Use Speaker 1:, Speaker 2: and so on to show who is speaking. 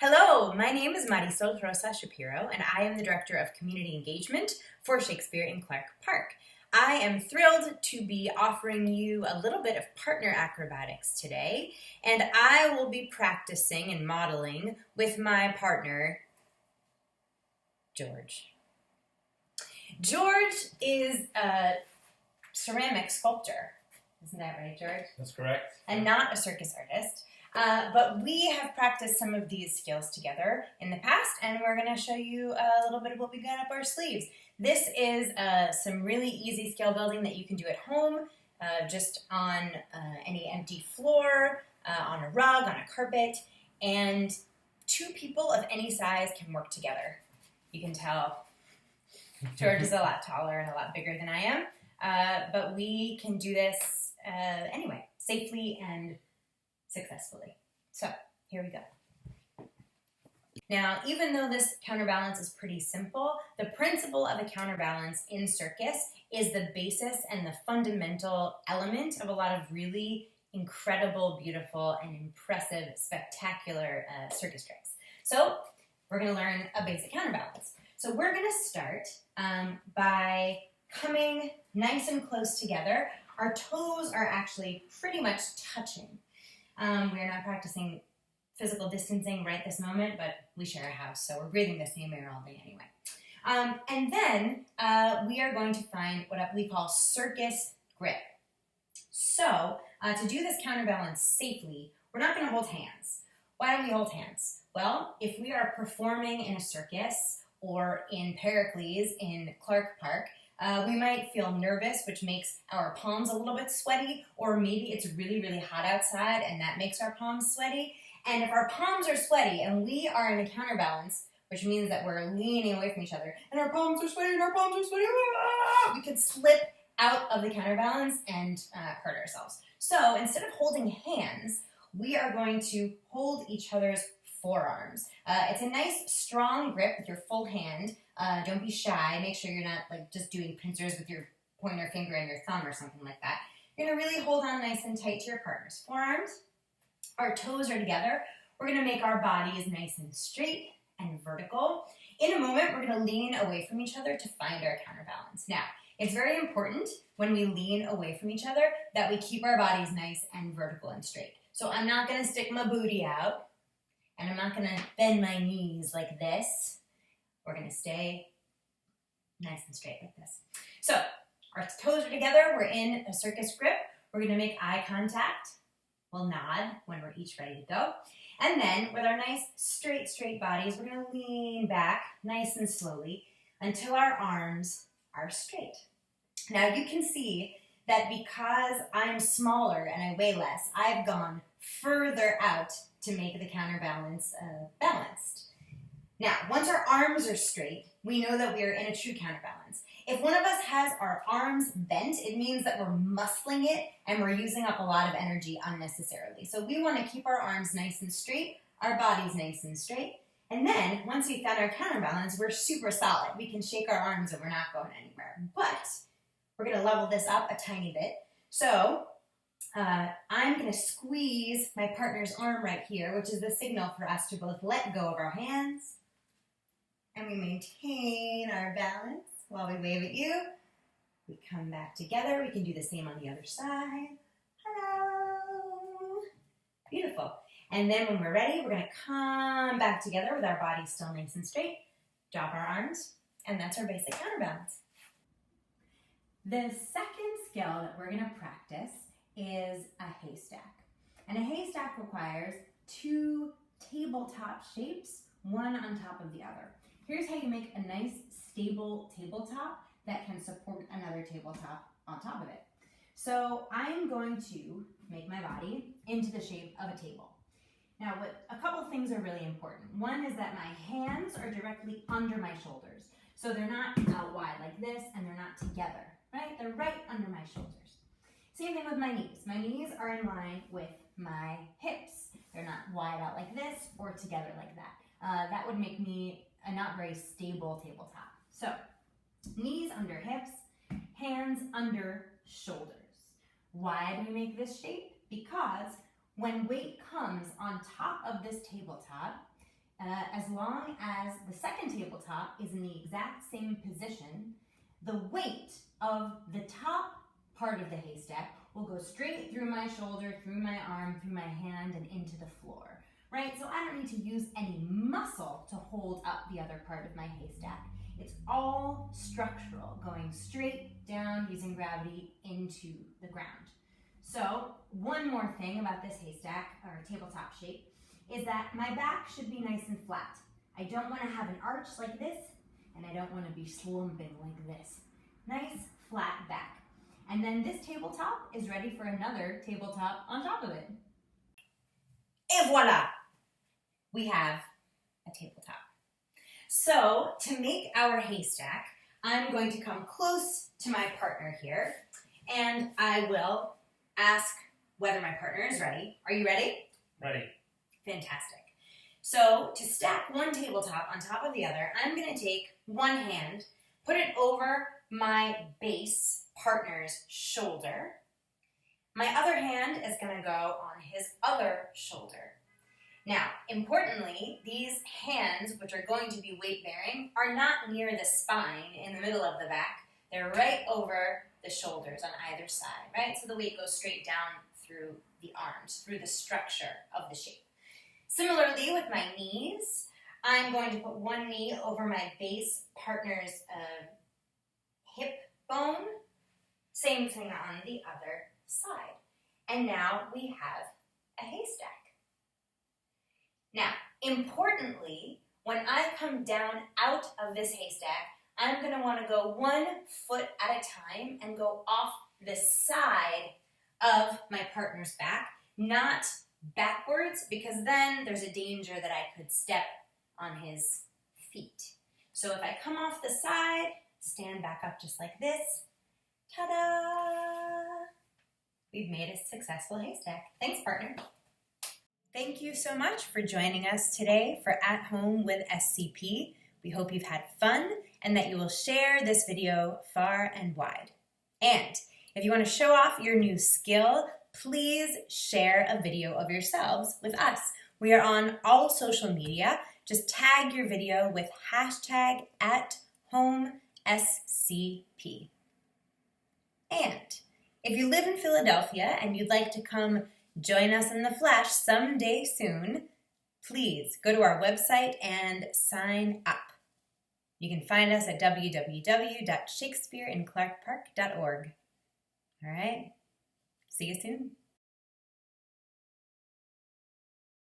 Speaker 1: Hello, my name is Marisol Rosa-Shapiro, and I am the Director of Community Engagement for Shakespeare in Clark Park. I am thrilled to be offering you a little bit of partner acrobatics today, and I will be practicing and modeling with my partner, George. George is a ceramic sculptor. Isn't that right, George?
Speaker 2: That's correct.
Speaker 1: And not a circus artist. But we have practiced some of these skills together in the past, and we're going to show you a little bit of what we got up our sleeves. This is some really easy skill building that you can do at home, just on any empty floor, on a rug, on a carpet, and two people of any size can work together. You can tell George is a lot taller and a lot bigger than I am, but we can do this anyway, safely and successfully. So here we go. Now, even though this counterbalance is pretty simple, the principle of a counterbalance in circus is the basis and the fundamental element of a lot of really incredible, beautiful, and impressive, spectacular circus tricks. So we're going to learn a basic counterbalance. So we're going to start by coming nice and close together. Our toes are actually pretty much touching. We're not practicing physical distancing right this moment, but we share a house, so we're breathing the same air all day anyway. And then we are going to find what we call circus grip. So to do this counterbalance safely, we're not going to hold hands. Why don't we hold hands? Well, if we are performing in a circus or in Pericles in Clark Park, we might feel nervous, which makes our palms a little bit sweaty, or maybe it's really, really hot outside and that makes our palms sweaty. And if our palms are sweaty and we are in a counterbalance, which means that we're leaning away from each other, and our palms are sweaty, we could slip out of the counterbalance and hurt ourselves. So instead of holding hands, we are going to hold each other's forearms. It's a nice, strong grip with your full hand. Don't be shy. Make sure you're not like just doing pincers with your pointer finger and your thumb or something like that. You're going to really hold on nice and tight to your partner's forearms. Our toes are together. We're going to make our bodies nice and straight and vertical. In a moment, we're going to lean away from each other to find our counterbalance. Now, it's very important when we lean away from each other that we keep our bodies nice and vertical and straight. So I'm not going to stick my booty out, and I'm not going to bend my knees like this. We're going to stay nice and straight like this. So our toes are together. We're in a circus grip. We're going to make eye contact. We'll nod when we're each ready to go. And then with our nice straight bodies, we're going to lean back nice and slowly until our arms are straight. Now you can see that because I'm smaller and I weigh less, I've gone further out to make the counterbalance balanced. Now, once our arms are straight, we know that we are in a true counterbalance. If one of us has our arms bent, it means that we're muscling it and we're using up a lot of energy unnecessarily. So we want to keep our arms nice and straight, our bodies nice and straight. And then, once we've found our counterbalance, we're super solid. We can shake our arms and we're not going anywhere. But we're going to level this up a tiny bit. So I'm going to squeeze my partner's arm right here, which is the signal for us to both let go of our hands and we maintain our balance while we wave at you. We come back together. We can do the same on the other side. Hello. Beautiful. And then when we're ready, we're going to come back together with our bodies still nice and straight. Drop our arms, and that's our basic counterbalance. The second skill that we're going to practice is a haystack. And a haystack requires two tabletop shapes, one on top of the other. Here's how you make a nice, stable tabletop that can support another tabletop on top of it. So I'm going to make my body into the shape of a table. Now, a couple of things are really important. One is that my hands are directly under my shoulders. So they're not out wide like this, and they're not together, right? They're right under my shoulders. Same thing with my knees. My knees are in line with my hips. They're not wide out like this or together like that. That would make me a not very stable tabletop. So, knees under hips, hands under shoulders. Why do we make this shape? Because when weight comes on top of this tabletop, as long as the second tabletop is in the exact same position, the weight of the top part of the haystack will go straight through my shoulder, through my arm, through my hand, and into the floor, right? So I don't need to use any muscle to hold up the other part of my haystack. It's all structural, going straight down using gravity into the ground. So one more thing about this haystack, or tabletop shape, is that my back should be nice and flat. I don't want to have an arch like this, and I don't want to be slumping like this. Nice, flat back. And then this tabletop is ready for another tabletop on top of it. Et voila! We have a tabletop. So to make our haystack, I'm going to come close to my partner here, and I will ask whether my partner is ready. Are you ready?
Speaker 2: Ready.
Speaker 1: Fantastic. So to stack one tabletop on top of the other, I'm going to take one hand, put it over my base partner's shoulder. My other hand is going to go on his other shoulder. Now, importantly, these hands, which are going to be weight-bearing, are not near the spine in the middle of the back. They're right over the shoulders on either side, right? So the weight goes straight down through the arms, through the structure of the shape. Similarly, with my knees, I'm going to put one knee over my base partner's hip bone. Same thing on the other side. And now we have a haystack. Now, importantly, when I come down out of this haystack, I'm going to want to go 1 foot at a time and go off the side of my partner's back, not backwards, because then there's a danger that I could step on his feet. So if I come off the side, stand back up just like this, ta-da! We've made a successful haystack. Thanks, partner. Thank you so much for joining us today for At Home with SCP. We hope you've had fun and that you will share this video far and wide. And if you want to show off your new skill, please share a video of yourselves with us. We are on all social media. Just tag your video with hashtag @HomeSCP. And if you live in Philadelphia and you'd like to come join us in the flesh someday soon, please go to our website and sign up. You can find us at www.shakespeareinclarkpark.org. All right, see you soon.